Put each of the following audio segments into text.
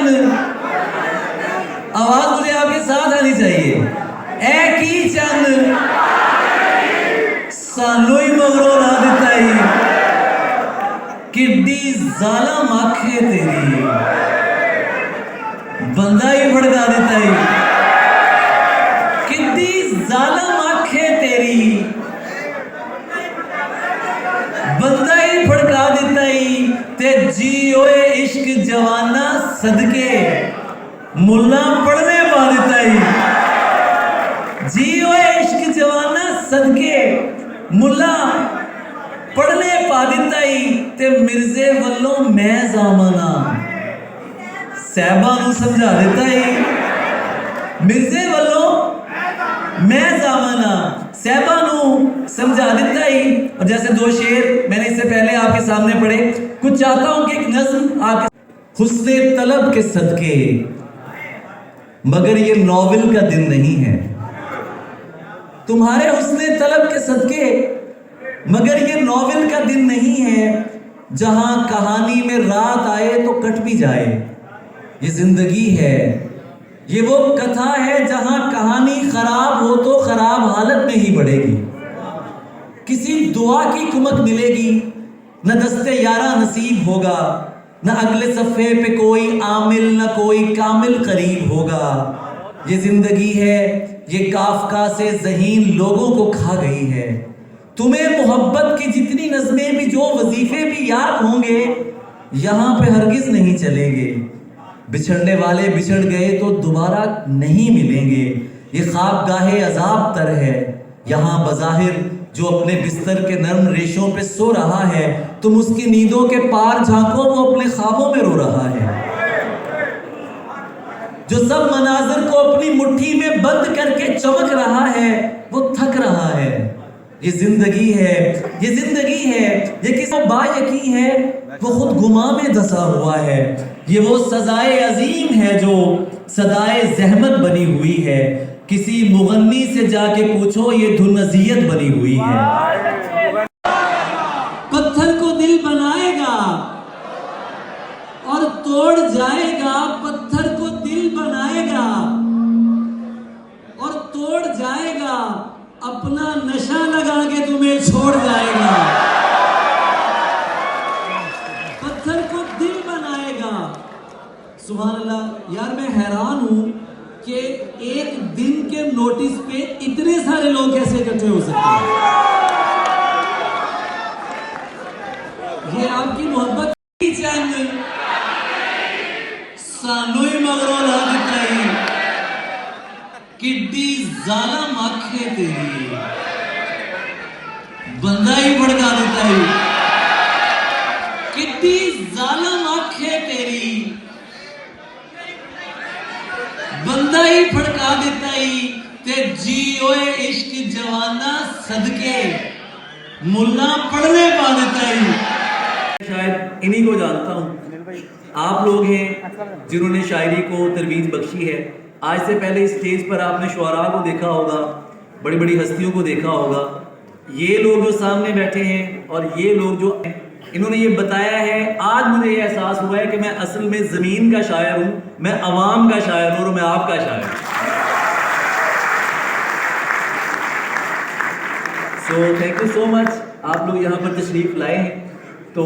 चंद, आवाज मुझे आपके साथ आनी चाहिए। ए की चंद सानू ही मगरों ला दिता ही, किड्डी जालम आंखें तेरी, बंदा ही भड़का देता ही, किड्डी जालम आंखें तेरी, बंदा ही भड़का देता ही। ते जी ओए इश्क जवाना सदके मुल्ला पढ़ने पा देता ही, जी ओए इश्क जवाना सदके मुल्ला पढ़ने पा दिता ही। ते मिर्जे वल्लों मैं जामना साहबा नूं समझा देता ही, मिर्जे वल्लों मैं जामना साहबा नूं समझा देता ही। और जैसे दो शेर मैंने इससे पहले आपके सामने पढ़े, कुछ चाहता हूं कि एक नज्म आपके हुस्ने तलब के सदके, मगर ये नॉवेल का दिन नहीं है, तुम्हारे हुस्ने तलब के सदके, मगर ये नॉवेल का दिन नहीं है, जहां कहानी में रात आए तो कट भी जाए। ये जिंदगी है, ये वो कथा है जहां कहानी खराब हो तो खराब हालत में ही बढ़ेगी। किसी दुआ की कुमक मिलेगी, न दस्ते यारा नसीब होगा, न अगले सफ़े पे कोई आमिल न कोई कामिल करीब होगा। ये जिंदगी है, ये काफका से ज़हीन लोगों को खा गई है। तुम्हें मोहब्बत की जितनी नज़में भी, जो वजीफे भी याद होंगे, यहाँ पे हरगिज नहीं चलेंगे। बिछड़ने वाले बिछड़ गए तो दोबारा नहीं मिलेंगे। ये ख्वाबगाहे अजाब तर है, यहाँ बज़ाहिर जो अपने बिस्तर के नर्म रेशों पे सो रहा है, तुम उसकी नींदों के पार झांको, वो अपने ख्वाबों में रो रहा है। जो सब मनाजिर को अपनी मुट्ठी में बंद करके चमक रहा है, वो थक रहा है। ये जिंदगी है, ये जिंदगी है, ये किसी बायकीन है, वो खुद गुमा में धंसा हुआ है। ये वो सजाए अजीम है जो सदाए जहमत बनी हुई है। किसी मुगन्नी से जाके पूछो, ये धुन अज़ियत बनी हुई है। पत्थर को दिल बनाएगा और तोड़ जाएगा, पत्थर को दिल बनाएगा और तोड़ जाएगा, अपना नशा लगा के तुम्हें छोड़ जाएगा। पत्थर को दिल बनाएगा। सुभान अल्लाह। यार मैं हैरान हूं कि एक दिन के नोटिस पे इतने सारे लोग कैसे इकट्ठे हो सकते हैं। ये आपकी मोहब्बत की चंद सानू ही मगरों ला दिता ही, किड्डी जालम आंखें तेरी, बंदा ही भड़का देता ही, किड्डी जालम आंखें तेरी, बंदा ही भड़का देता ही। ते जी ओए इश्क जवाना सदके मुल्ला पढ़ने पा देता ही। शायद इन्हीं को जानता हूं। आप लोग हैं जिन्होंने शायरी को तरवीज बख्शी है। आज से पहले इस स्टेज पर आपने शुआरा को देखा होगा, बड़ी बड़ी हस्तियों को देखा होगा। ये लोग जो सामने बैठे हैं और ये लोग जो इन्होंने ये बताया है, आज मुझे ये एहसास हुआ है कि मैं असल में ज़मीन का शायर हूँ, मैं अवाम का शायर हूँ और मैं आपका शायर हूँ। So thank you so much, आप लोग यहाँ पर तशरीफ़ लाए हैं। तो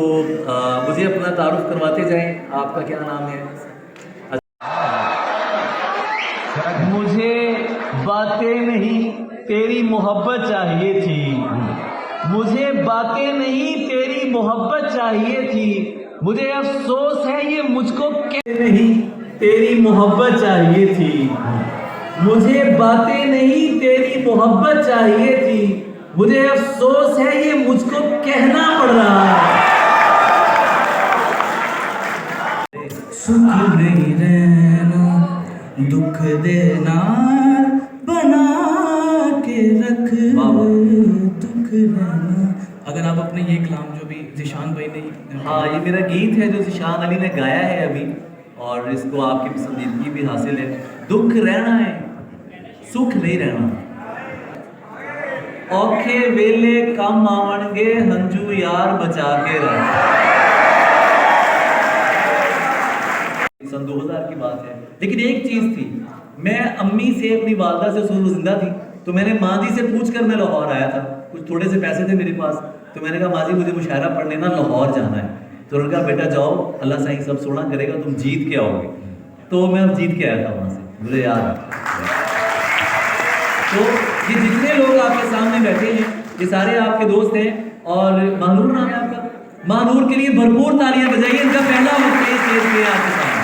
मुझे अपना तारुफ करवाते जाएं। आपका क्या नाम है? मुझे बातें नहीं तेरी मोहब्बत चाहिए थी, मुझे बातें नहीं तेरी मोहब्बत चाहिए थी, मुझे अफसोस है ये मुझको नहीं तेरी मोहब्बत चाहिए थी, मुझे बातें नहीं तेरी मोहब्बत चाहिए थी, मुझे अफसोस है ये मुझको कहना पड़ रहा है। सुख नहीं रहना दुख देना बना के रख, दुख रहना। अगर आप अपने ये कलाम जो भी ज़ीशान भाई ने, हाँ ये मेरा गीत है जो ज़ीशान अली ने गाया है अभी, और इसको आपकी पसंदीदगी भी हासिल है। दुख रहना है, सुख नहीं रहना। औखे वेले कम आवणगे हंजू यार बचा के रख। सन 2000 की बात है। लेकिन एक चीज़ थी, मैं अम्मी से, अपनी वालदा से, उस जिंदा थी, तो मैंने माँ जी से पूछ कर मैं लाहौर आया था। कुछ थोड़े से पैसे थे मेरे पास, तो मैंने कहा माँ जी मुझे मुशायरा पढ़ने ना लाहौर जाना है। तो उन्होंने कहा बेटा जाओ, अल्लाह सही सब सोना करेगा, तुम जीत के आओगे। तो मैं अब जीत के आया था वहाँ से, मुझे याद है। तो ये जितने लोग आपके सामने बैठे हैं ये सारे आपके दोस्त हैं। और महानूर नाम है आपका, महानूर के लिए भरपूर तालियां बजाइए, इनका पहला स्टेज पे आपके सामने।